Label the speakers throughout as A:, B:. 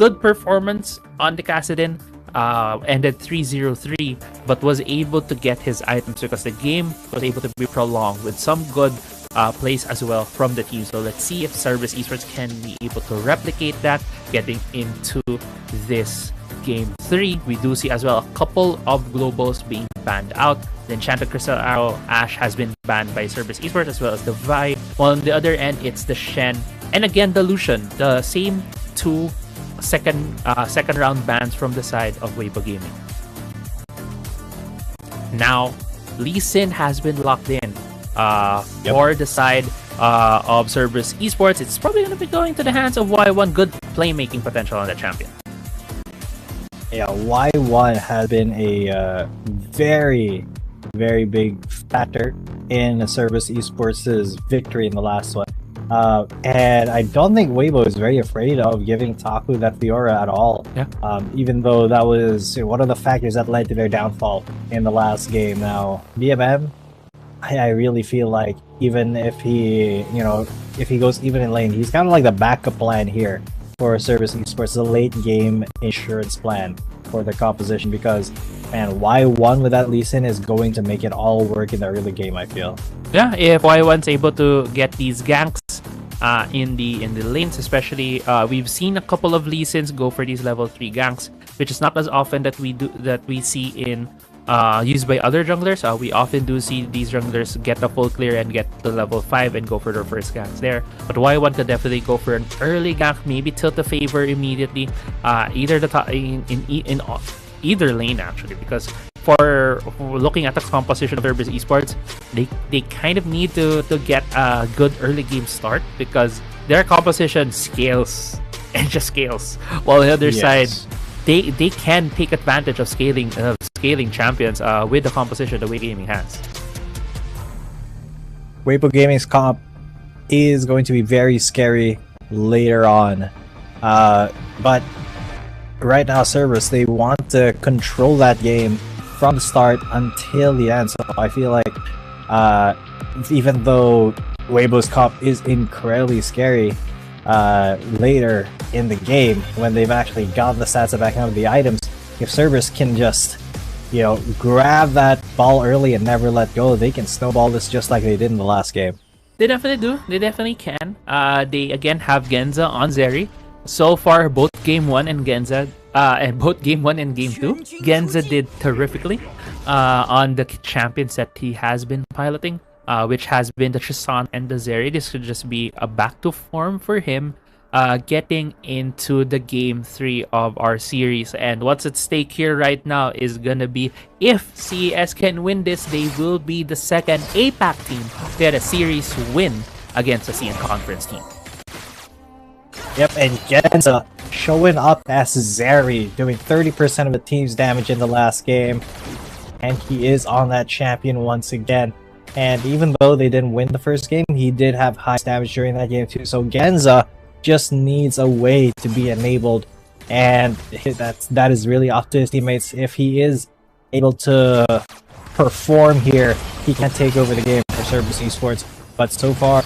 A: good performance on the Kassadin. Ended 3-0-3, but was able to get his items because the game was able to be prolonged with some good plays as well from the team. So let's see if Cerberus Esports can be able to replicate that getting into this Game 3. We do see as well a couple of globals being banned out. The Enchanted Crystal Arrow Ash has been banned by Cerberus Esports, as well as the Vi. While on the other end, it's the Shen. And again, the Lucian. The same two second round bans from the side of Weibo Gaming. Now, Lee Sin has been locked in for the side of Cerberus Esports. It's probably going to be going to the hands of Y1. Good playmaking potential on the champion.
B: Yeah, Y1 has been a very, very big factor in Cerberus Esports' victory in the last one. And I don't think Weibo is very afraid of giving Taku that Fiora at all.
A: Yeah.
B: Even though that was one of the factors that led to their downfall in the last game. Now, BMM, I really feel like even if he, if he goes even in lane, he's kind of like the backup plan here for Cerberus Esports, the late game insurance plan for the composition, because man, Y1 with that Lee Sin is going to make it all work in the early game, I feel.
A: Yeah, if Y1's able to get these ganks in the lanes, especially, we've seen a couple of Lee Sins go for these level 3 ganks, which is not as often that we see in used by other junglers. We often do see these junglers get a full clear and get the level 5 and go for their first ganks there. But Y1 could definitely go for an early gank, maybe tilt the favor immediately, either the top in either lane actually, because for looking at the composition of Cerberus Esports, they kind of need to get a good early game start, because their composition scales and just scales, while the other side, they can take advantage of scaling champions with the composition the way gaming has.
B: Weibo Gaming's comp is going to be very scary later on, but right now Cerberus, they want to control that game from the start until the end. So I feel like even though Weibo's comp is incredibly scary later in the game, when they've actually gotten the stats back out of the items, if Cerberus can just grab that ball early and never let go, they can snowball this just like they did in the last game.
A: They definitely do. They definitely can. They again have Genza on Zeri. So far, both Game 1 and Genza, and both Game 1 and Game 2, Genza did terrifically on the champions that he has been piloting, which has been the Tristan and the Zeri. This could just be a back to form for him, getting into the Game 3 of our series. And what's at stake here right now is gonna be, if CES can win this, they will be the second APAC team to get a series win against a CN Conference team.
B: Yep, and Genza showing up as Zeri, doing 30% of the team's damage in the last game. And he is on that champion once again. And even though they didn't win the first game, he did have high damage during that game too. So Genza just needs a way to be enabled. And that is really up to his teammates. If he is able to perform here, he can take over the game for Cerberus Esports. But so far,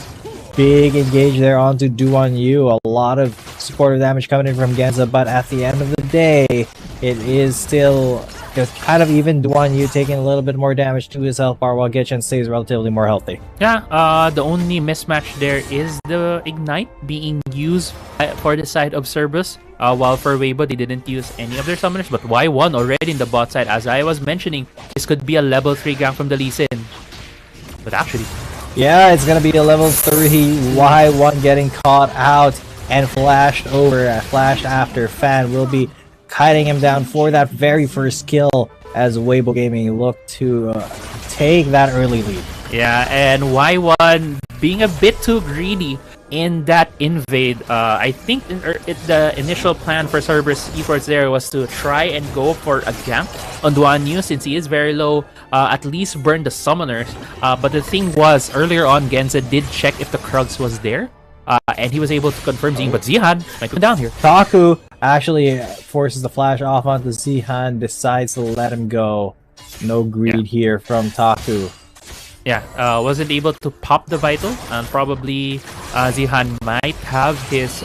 B: big engage there onto Duan Yu. A lot of supportive damage coming in from Genza, but at the end of the day, it is still just kind of even. Duan Yu taking a little bit more damage to his health bar, while Gichin stays relatively more healthy.
A: Yeah, the only mismatch there is the Ignite being used for the side of Cerberus, while for Weibo, they didn't use any of their summoners, but Y1 already in the bot side. As I was mentioning, this could be a level 3 gank from the Lee Sin. But actually,
B: yeah, it's gonna be a level 3 Y1 getting caught out and flashed over. Flashed after. Fan will be kiting him down for that very first kill as Weibo Gaming look to take that early lead.
A: Yeah, and Y1 being a bit too greedy in that invade. I think the initial plan for Cerberus Esports there was to try and go for a gank on Duan Yu, since he is very low, at least burn the summoners. But the thing was, earlier on, Genza did check if the Krugs was there, and he was able to confirm Zihan, but Zihan might come down here.
B: Taku actually forces the flash off onto Zihan, decides to let him go. No greed here from Taku.
A: Yeah, wasn't able to pop the Vital, and probably Zihan might have his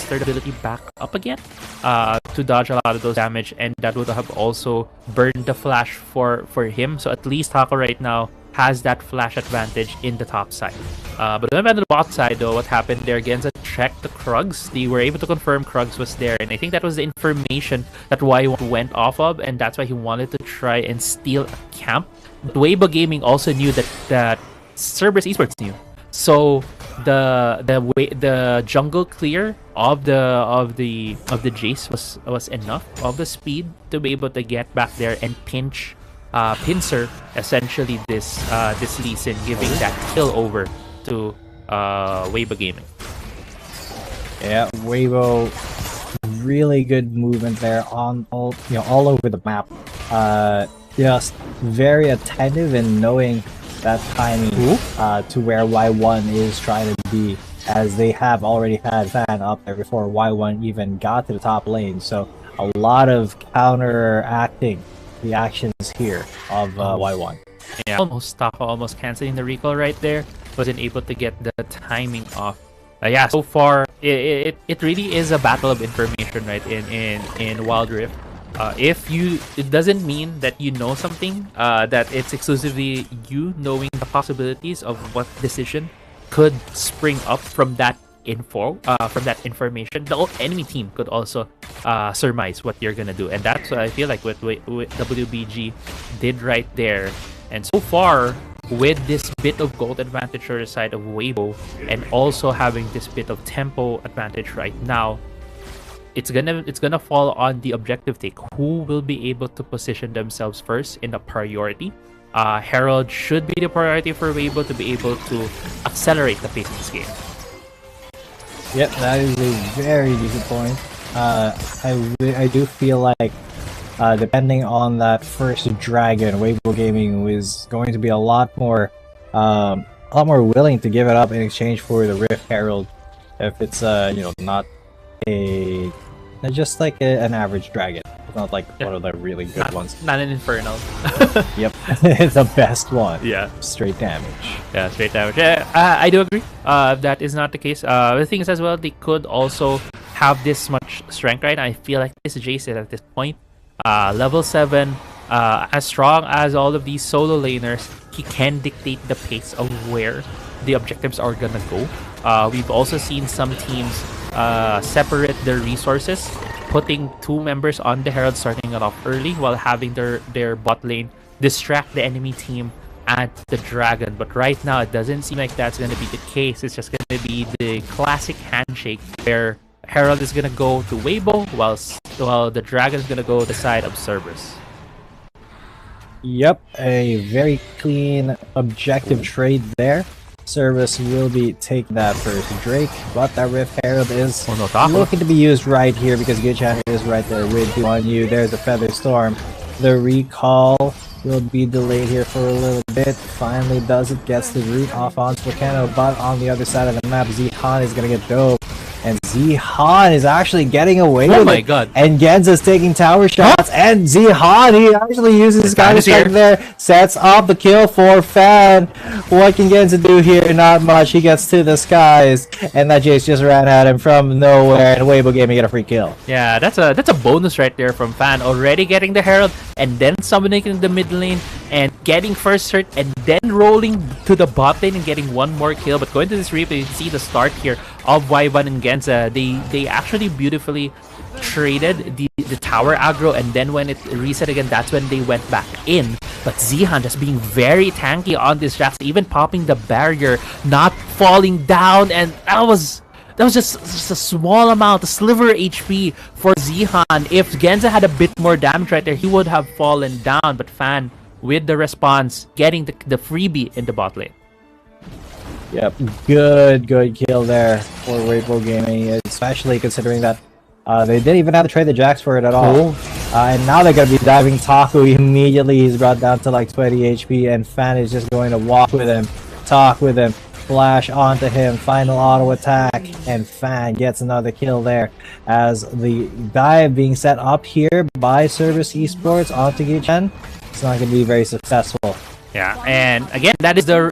A: third ability back up again to dodge a lot of those damage, and that would have also burned the flash for him. So at least Hako right now has that flash advantage in the top side. But then on the bot side though, what happened there, Genza checked the Krugs. They were able to confirm Krugs was there, and I think that was the information that Y1 went off of, and that's why he wanted to try and steal a camp. But Weibo Gaming also knew that Cerberus Esports knew. So the jungle clear of the Jace was enough of the speed to be able to get back there and pincer essentially this Lee Sin, giving that kill over to Weibo Gaming.
B: Yeah, Weibo, really good movement there on all over the map. Just very attentive and knowing that timing to where Y1 is trying to be, as they have already had Fan up there before Y1 even got to the top lane. So a lot of counteracting the actions here of Y1.
A: Yeah, almost canceling the recall right there. Wasn't able to get the timing off. Yeah, so far it really is a battle of information, right? In Wild Rift. It doesn't mean that you know something, that it's exclusively you knowing the possibilities of what decision could spring up from that info, from that information. The enemy team could also surmise what you're gonna do, and that's what I feel like what WBG did right there. And so far, with this bit of gold advantage on the side of Weibo, and also having this bit of tempo advantage right now, it's gonna fall on the objective take. Who will be able to position themselves first in the priority? Herald should be the priority for Weibo to be able to accelerate the pace of this game.
B: Yep, that is a very decent point. I do feel like depending on that first dragon, Weibo Gaming was going to be a lot more willing to give it up in exchange for the Rift Herald, if it's not just like an average dragon. It's not like one of the really good ones.
A: Not an Infernal.
B: Yep, it's the best one.
A: Yeah.
B: Straight damage.
A: Yeah, straight damage. Yeah, I do agree. That is not the case. The thing is as well, they could also have this much strength, right? I feel like this Jace at this point, level 7, as strong as all of these solo laners, he can dictate the pace of where the objectives are gonna go. We've also seen some teams separate their resources, putting 2 members on the Herald, starting it off early while having their bot lane distract the enemy team at the dragon. But right now it doesn't seem like that's going to be the case. It's just going to be the classic handshake where Herald is going to go to Weibo while the dragon is going to go to the side of Cerberus.
B: Yep, a very clean objective trade there. Cerberus will be taking that first Drake, but that Rift Herald is looking to be used right here because Gichan is right there with you on you. There's a Feather Storm. The recall will be delayed here for a little bit. Finally does it, gets the root off onto Volcano, but on the other side of the map, Zihan is going to get dope. And Zihan is actually getting away with it. Oh my god. And Genza's taking tower shots. And Zihan, he actually uses his Counter Strike there. Sets up the kill for Fan. What can Genza do here? Not much. He gets to the skies. And that Jace just ran at him from nowhere. And Weibo Gaming get a free kill.
A: Yeah, that's a bonus right there from Fan. Already getting the Herald and then summoning in the mid lane and getting first hurt and then rolling to the bot lane and getting one more kill. But going to this replay, you can see the start here of Y1 and Genza. They actually beautifully traded the tower aggro, and then when it reset again, that's when they went back in. But Zihan just being very tanky on this Jax, even popping the barrier, not falling down, and that was just a small amount, a sliver HP for Zihan. If Genza had a bit more damage right there, he would have fallen down. But Fan with the response, getting the freebie in the bot lane.
B: Yep, good kill there for Weibo Gaming, especially considering that they didn't even have to trade the Jax for it at all. And now they're going to be diving Taku immediately. He's brought down to like 20 HP, and Fan is just going to walk with him, talk with him, flash onto him, final auto attack, and Fan gets another kill there as the dive being set up here by Cerberus Esports onto Gichen. It's not going to be very successful.
A: Yeah, and again, that is the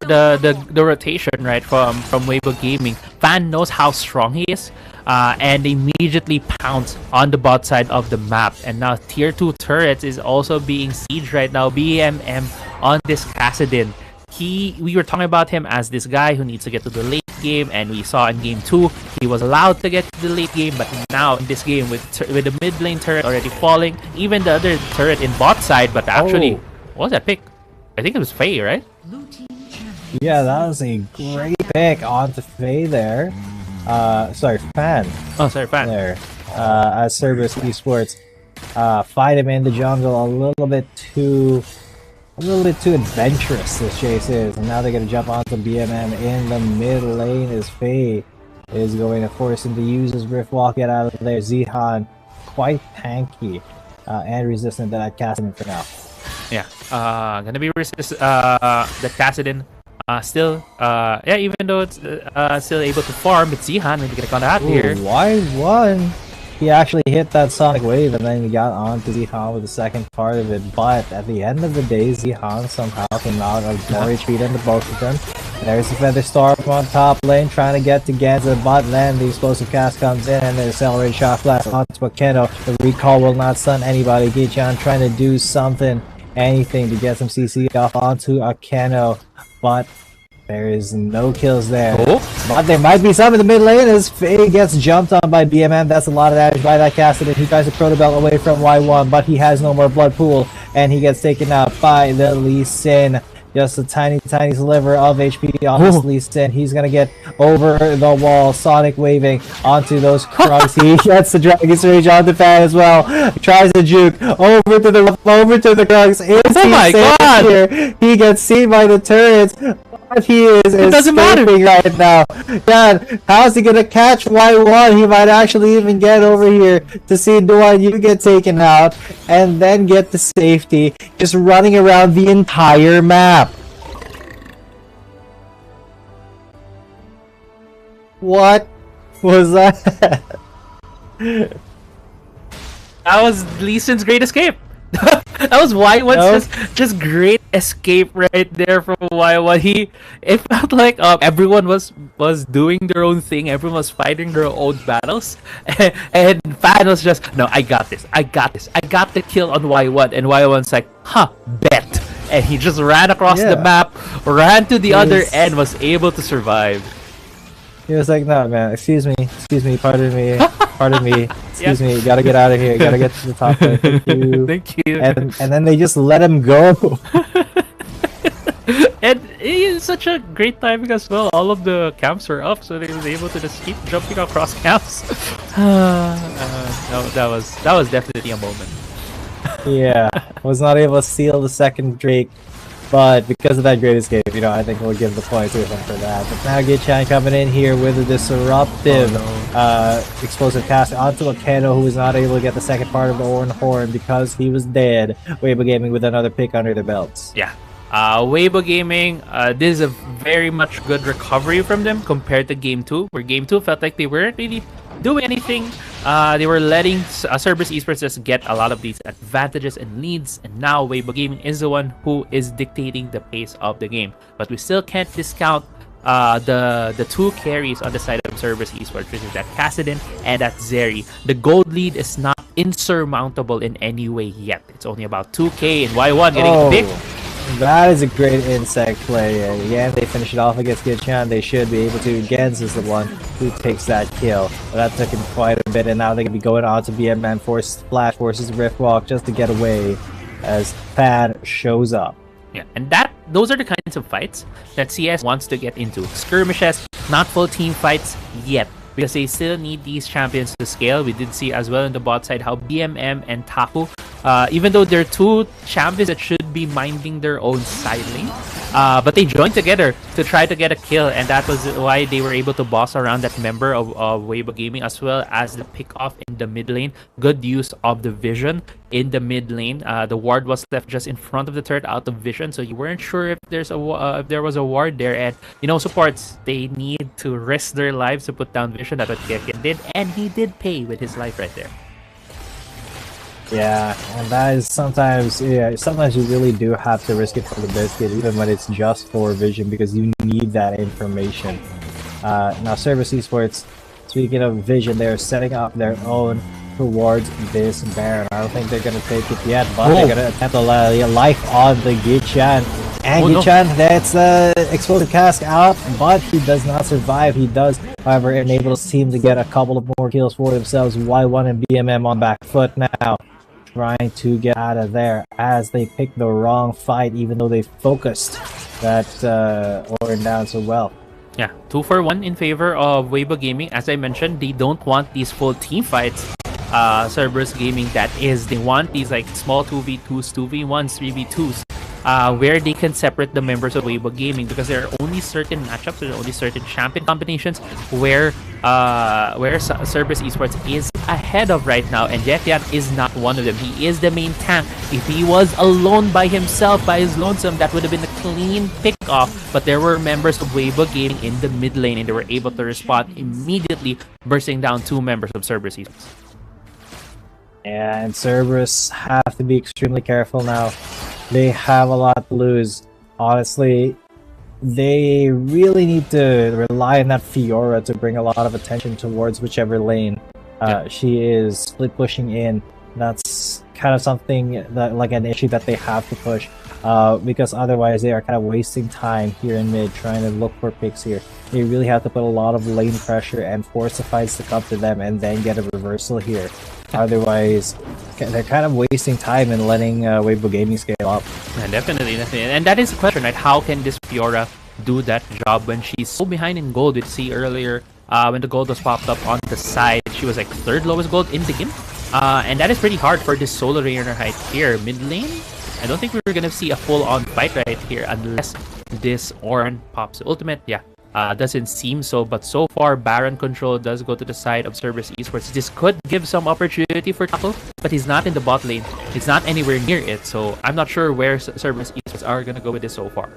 A: rotation, right, from Weibo Gaming. Fan knows how strong he is, and immediately pounce on the bot side of the map. And now tier 2 turrets is also being sieged right now. BMM on this Kassadin. We were talking about him as this guy who needs to get to the late game, and we saw in game 2 he was allowed to get to the late game, but now in this game with the mid lane turret already falling, even the other turret in bot side, but actually, what was that pick? I think it was Faye, right?
B: Yeah, that was a great pick onto Faye there. Sorry, Fan.
A: Oh, sorry, Fan.
B: There. As Cerberus Esports fight him in the jungle a little bit too adventurous, this chase is. And now they're going to jump onto BMM in the mid lane as Faye is going to force him to use his Rift Walk, get out of there. Zihan, quite tanky and resistant to that Kassadin for now.
A: Yeah, gonna be the Kassadin. Still, yeah, even though it's still able to farm, but Zihan maybe gonna come out here.
B: Why one? He actually hit that Sonic Wave and then he got onto Zihan with the second part of it. But at the end of the day, Zihan somehow came out of more HP than the both of them. There's the Feather Storm on top lane trying to get to Genza, but then the Explosive Cast comes in and the Accelerated Shock Blast onto Akeno. The recall will not stun anybody. Gichan trying to do something, anything to get some CC off onto Akeno, but there is no kills there. But there might be some in the mid lane as Faye gets jumped on by BMM. That's a lot of damage by that Kassadin. He tries to Proto Belt away from Y1, but he has no more blood pool, and he gets taken out by the Lee Sin. Just a tiny sliver of HP on this Lee Sin. He's gonna get over the wall, Sonic waving onto those Krugs. He gets the Dragon's Rage on the fan as well. Tries to juke over to the Krugs.
A: Oh my god!
B: Here. He gets seen by the turrets. He is escaping right now. God, how's he gonna catch Y1? He might actually even get over here to see you get taken out and then get the safety, just running around the entire map. What was that?
A: That was Lee Sin's great escape. That was Y1's just great escape right there from Y1. It felt like everyone was doing their own thing, everyone was fighting their own battles, and Fan was just, no, I got this, I got the kill on Y1, and Y1's like, huh, bet, and he just ran across the map, ran to the other end, was able to survive.
B: He was like, no, man, excuse me, pardon me, excuse me, gotta get out of here, gotta get to the top lane, thank you.
A: Thank you.
B: And then they just let him go.
A: And it's such a great timing as well. All of the camps were up, so they was able to just keep jumping across camps. No, that was definitely a moment.
B: Yeah, was not able to steal the second Drake. But because of that great escape, you know, I think we'll give the point to him for that. But now Gichan coming in here with a disruptive explosive cast onto Akeno, who was not able to get the second part of the Oran Horn because he was dead. Weibo Gaming with another pick under their belts.
A: Yeah. Weibo Gaming, this is a very much good recovery from them compared to Game 2, where Game 2 felt like they weren't really doing anything. They were letting Cerberus Esports just get a lot of these advantages and leads, and now Weibo Gaming is the one who is dictating the pace of the game. But we still can't discount the two carries on the side of Cerberus Esports, which is that Kassadin and that Zeri. The gold lead is not insurmountable in any way yet. It's only about 2k and Y1 getting the pick.
B: That is a great insect play, and again they finish it off against Gichan. They should be able to. Gens is the one who takes that kill, but that took him quite a bit, and now they can be going on to BMM, Flash forces Rift Walk just to get away as Fan shows up.
A: Yeah, and those are the kinds of fights that CS wants to get into. Skirmishes, not full team fights yet, because they still need these champions to scale. We did see as well on the bot side how BMM and Taku, even though they're two champions that should be minding their own side lane, but they joined together to try to get a kill, and that was why they were able to boss around that member of Weibo Gaming, as well as the pick off in the mid lane. Good use of the vision in the mid lane. The ward was left just in front of the turret, out of vision, so you weren't sure if there was a ward there. And you know, supports, they need to risk their lives to put down vision. That's what Kekin did, and he did pay with his life right there.
B: Yeah, and that is sometimes you really do have to risk it for the biscuit, even when it's just for vision, because you need that information. Now Cerberus Esports, speaking of vision, they're setting up their own towards this Baron. I don't think they're gonna take it yet, but they're gonna attempt a life on the Gichan. And Gichan, that's explosive cask out, but he does not survive. He does, however, enable his team to get a couple of more kills for themselves. Y1 and BMM on back foot now, trying to get out of there as they pick the wrong fight, even though they focused that Orin down so well.
A: Yeah, 2 for 1 in favor of Weibo Gaming. As I mentioned, they don't want these full team fights. Cerberus Gaming, that is, they want these like small 2v2s, 2v1s, 3v2s, where they can separate the members of Weibo Gaming, because there are only certain matchups, there are only certain champion combinations where Cerberus Esports is ahead of right now, and Jekian is not one of them. He is the main tank. If he was alone by himself, by his lonesome, that would have been a clean pick-off, but there were members of Weibo Gaming in the mid lane, and they were able to respond immediately, bursting down 2 members of Cerberus Esports.
B: Yeah, and Cerberus have to be extremely careful now. They have a lot to lose. Honestly, they really need to rely on that Fiora to bring a lot of attention towards whichever lane she is split pushing in. That's kind of something that, like, an issue that they have to push, because otherwise they are kind of wasting time here in mid trying to look for picks here. They really have to put a lot of lane pressure and force the fights to come to them and then get a reversal here. Otherwise, they're kind of wasting time and letting Weibo Gaming scale up.
A: Yeah, definitely. And that is the question, right? How can this Fiora do that job when she's so behind in gold? We see earlier when the gold was popped up on the side, she was like 3rd lowest gold in the game. And that is pretty hard for this solo laner right here. Mid lane, I don't think we're gonna see a full-on fight right here unless this Orin pops ultimate. Yeah. Doesn't seem so, but so far Baron control does go to the side of Cerberus Esports. This could give some opportunity for Taco, but he's not in the bot lane. He's not anywhere near it, so I'm not sure where Cerberus Esports are gonna go with this so far.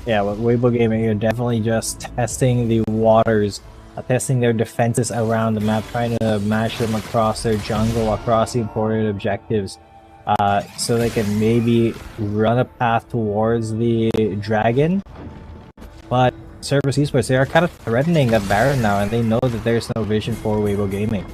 B: Yeah, with Weibo Gaming, you're definitely just testing the waters, testing their defenses around the map, trying to match them across their jungle, across the important objectives, so they can maybe run a path towards the dragon. But Cerberus Esports, they are kind of threatening that Baron now, and they know that there's no vision for Weibo Gaming.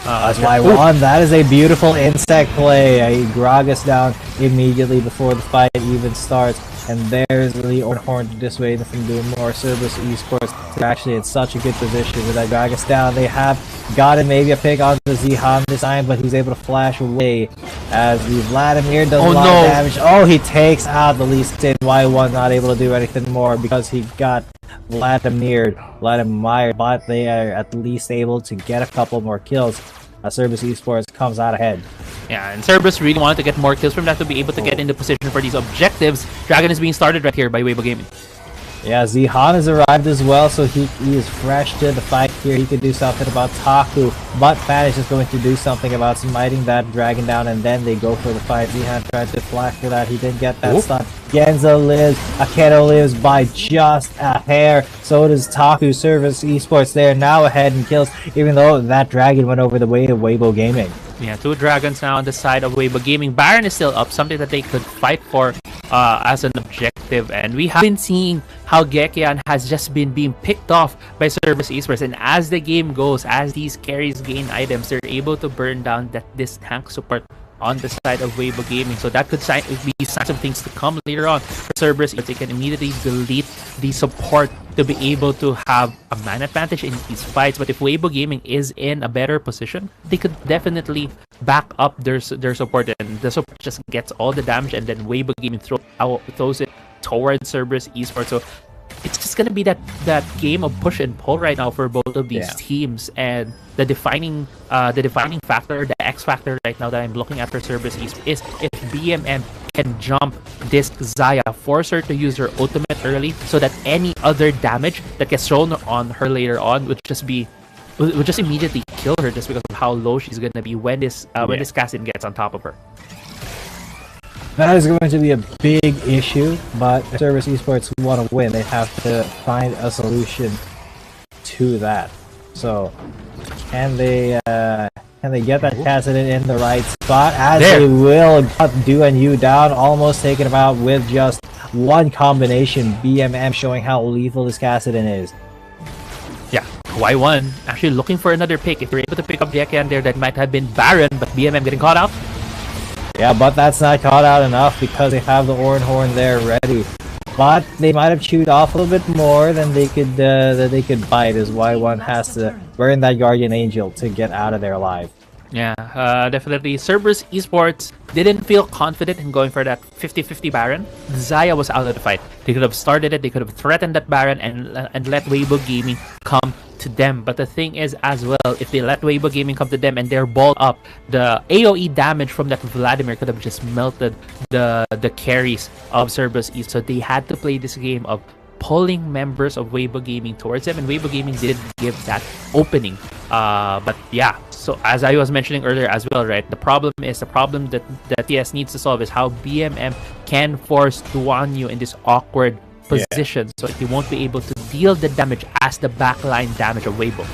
B: That's why that is a beautiful insect play. Gragas down immediately before the fight even starts. And there's the Horn to dissuade them from doing more. Cerberus Esports are actually in such a good position with that Gragas down. They have gotten maybe a pick on the Zihan this time, but he's able to flash away as the Vladimir does a lot of damage. Oh, he takes out the Lee Sin. Y1 not able to do anything more because he got Vladimir, but they are at least able to get a couple more kills. Cerberus Esports comes out ahead.
A: Yeah, and Cerberus really wanted to get more kills from that to be able to get into position for these objectives. Dragon is being started right here by Weibo Gaming.
B: Yeah, Zihan has arrived as well, so he is fresh to the fight here. He could do something about Taku, but Vanish is going to do something about smiting that dragon down, and then they go for the fight. Zihan tried to flash for that. He didn't get that stun. Genza lives. Akedo lives by just a hair. So does Taku. Cerberus Esports there now ahead in kills, even though that dragon went over the way of Weibo Gaming.
A: Yeah, 2 dragons now on the side of Weibo Gaming. Baron is still up, something that they could fight for as an objective. And we have been seeing how Gekian has just been being picked off by Cerberus Esports. And as the game goes, as these carries gain items, they're able to burn down this tank support on the side of Weibo Gaming. So that could be signs of things to come later on for Cerberus. They can immediately delete the support to be able to have a man advantage in these fights. But if Weibo Gaming is in a better position, they could definitely back up their support, and the support just gets all the damage, and then Weibo Gaming throws it towards Cerberus Esports. So it's just gonna be that game of push and pull right now for both of these teams, and the defining factor, the X factor right now that I'm looking at for Cerberus Esports is if BMM can jump this Xayah, force her to use her ultimate early, so that any other damage that gets thrown on her later on would just immediately kill her, just because of how low she's gonna be when this Cassin gets on top of her.
B: That is going to be a big issue, but if Cerberus Esports want to win, they have to find a solution to that. So, can they Can they get that Kassadin in the right spot? As they will, got Do and You down, almost taken him out with just one combination. BMM showing how lethal this Kassadin is.
A: Yeah, Y1 actually looking for another pick. If they're able to pick up Jekan there, that might have been Baron, but BMM getting caught out.
B: Yeah, but that's not caught out enough because they have the Oran Horn there ready. But they might have chewed off a little bit more than they could bite, as Y1 has to burn that Guardian Angel to get out of there alive.
A: Yeah, definitely. Cerberus Esports didn't feel confident in going for that 50-50 Baron. Xayah was out of the fight. They could have started it, they could have threatened that Baron and let Weibo Gaming come to them. But the thing is as well, if they let Weibo Gaming come to them and they're balled up, the AoE damage from that Vladimir could have just melted the carries of Cerberus Esports. So they had to play this game of pulling members of Weibo Gaming towards them, and Weibo Gaming didn't give that opening. But yeah, so as I was mentioning earlier as well, right, the problem that TS needs to solve is how BMM can force Duan Yu in this awkward position, so he won't be able to deal the damage as the backline damage of Weibo.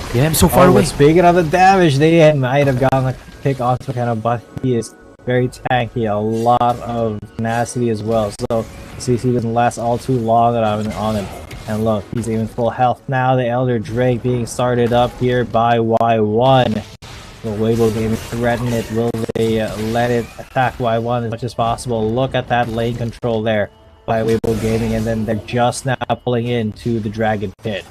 A: BMM so far away.
B: Speaking of the damage, they might have gotten a pick onto kind of, but he is very tanky, a lot of tenacity as well, so CC doesn't last all too long on him. And look, he's even full health now. The Elder Drake being started up here by Y1. Will Weibo Gaming threaten it? Will they let it attack Y1 as much as possible? Look at that lane control there by Weibo Gaming, and then they're just now pulling into the Dragon Pit.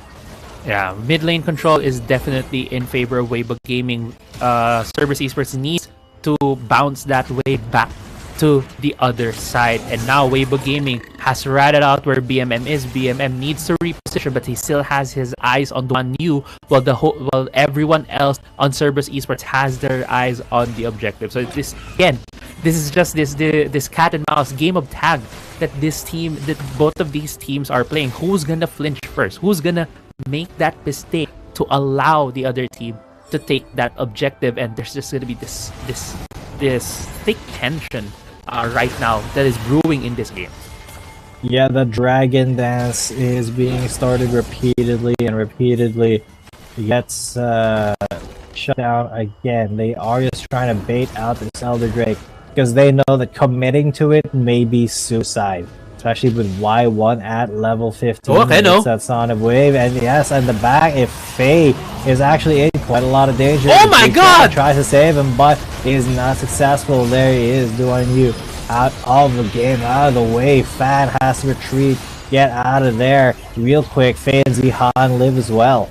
A: Yeah, mid lane control is definitely in favor of Weibo Gaming. Cerberus Esports needs to bounce that way back to the other side, and now Weibo Gaming has ratted out where BMM is. BMM needs to reposition, but he still has his eyes on Duan Yu, while everyone else on Cerberus Esports has their eyes on the objective. So this is just this cat and mouse game of tag that both of these teams are playing. Who's gonna flinch first? Who's gonna make that mistake to allow the other team to take that objective? And there's just gonna be this thick tension right now that is brewing in this game.
B: Yeah, the Dragon Dance is being started repeatedly and repeatedly. Gets shut down again. They are just trying to bait out this Elder Drake because they know that committing to it may be suicide. Especially with Y1 at level 15.
A: Okay, no.
B: That Sonic Wave, and yes, and the back, if Faye is actually in quite a lot of danger.
A: Oh my god!
B: Tries to save him, but is not successful. There he is, Duan Yu out of the game, out of the way. Fan has to retreat, get out of there real quick. Faye and Zihan live as well.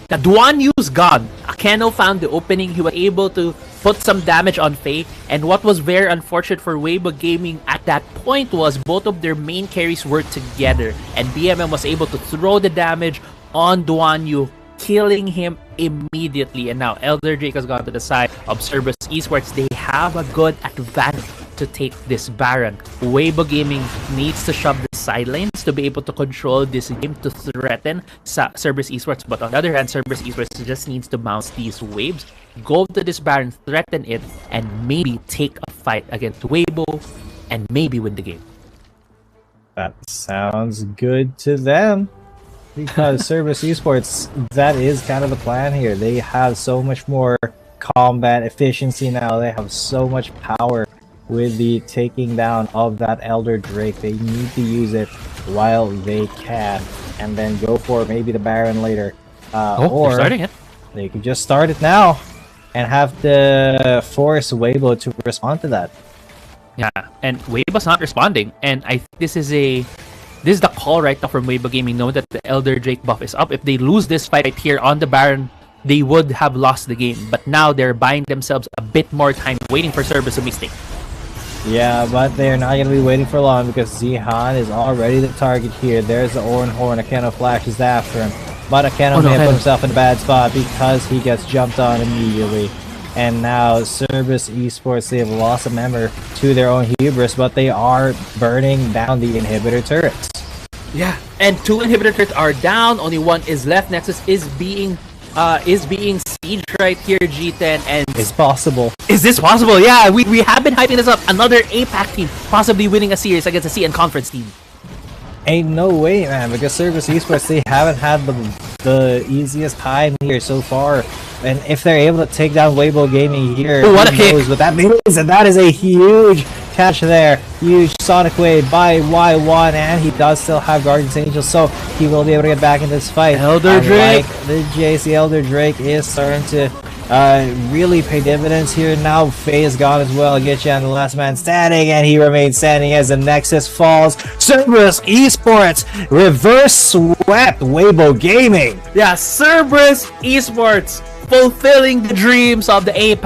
A: The Duan Yu's gone. Akeno found the opening. He was able to put some damage on Faye, and what was very unfortunate for Weibo Gaming at that point was both of their main carries were together, and BMM was able to throw the damage on Duan Yu, killing him immediately. And now Elder Drake has gone to the side of Cerberus Esports. They have a good advantage to take this Baron. Weibo Gaming needs to shove the side lanes to be able to control this game to threaten Cerberus Esports, but on the other hand, Cerberus Esports just needs to bounce these waves, go to this Baron, threaten it, and maybe take a fight against Weibo and maybe win the game.
B: That sounds good to them, because Cerberus Esports, that is kind of the plan here. They have so much more combat efficiency now. They have so much power with the taking down of that Elder Drake. They need to use it while they can, and then go for maybe the Baron later. Or
A: starting it.
B: They could just start it now and have to force Weibo to respond to that.
A: Yeah, and Weibo's not responding, and I think this is the call right now from Weibo Gaming, knowing that the Elder Drake buff is up. If they lose this fight right here on the Baron, they would have lost the game. But now they're buying themselves a bit more time, waiting for Cerberus to mistake.
B: Yeah, but they're not going to be waiting for long, because Zihan is already the target here. There's the Oran Horn. Akeno flashes after him, but Akeno may have put himself in a bad spot because he gets jumped on immediately. And now Cerberus Esports, they have lost a member to their own hubris, but they are burning down the inhibitor turrets.
A: Yeah, and 2 inhibitor turrets are down. Only 1 is left. Nexus is being sieged right here, G10, and
B: it's possible.
A: Is this possible? Yeah, we have been hyping this up. Another APAC team possibly winning a series against a CN conference team.
B: Ain't no way, man, because Cerberus Esports, they haven't had the easiest time here so far And if they're able to take down Weibo Gaming here,
A: oh, what a
B: who
A: kick.
B: knows what that means? And that is a huge catch there. Huge Sonic Wave by Y1, and he does still have Guardian's Angel, so he will be able to get back into this fight.
A: Elder Drake.
B: Like the JC, Elder Drake is starting to really pay dividends here. Now Faye is gone as well. Get you on the last man standing, and he remains standing as the Nexus falls. Cerberus Esports reverse swept Weibo Gaming.
A: Yeah, Cerberus Esports fulfilling the dreams of the APAC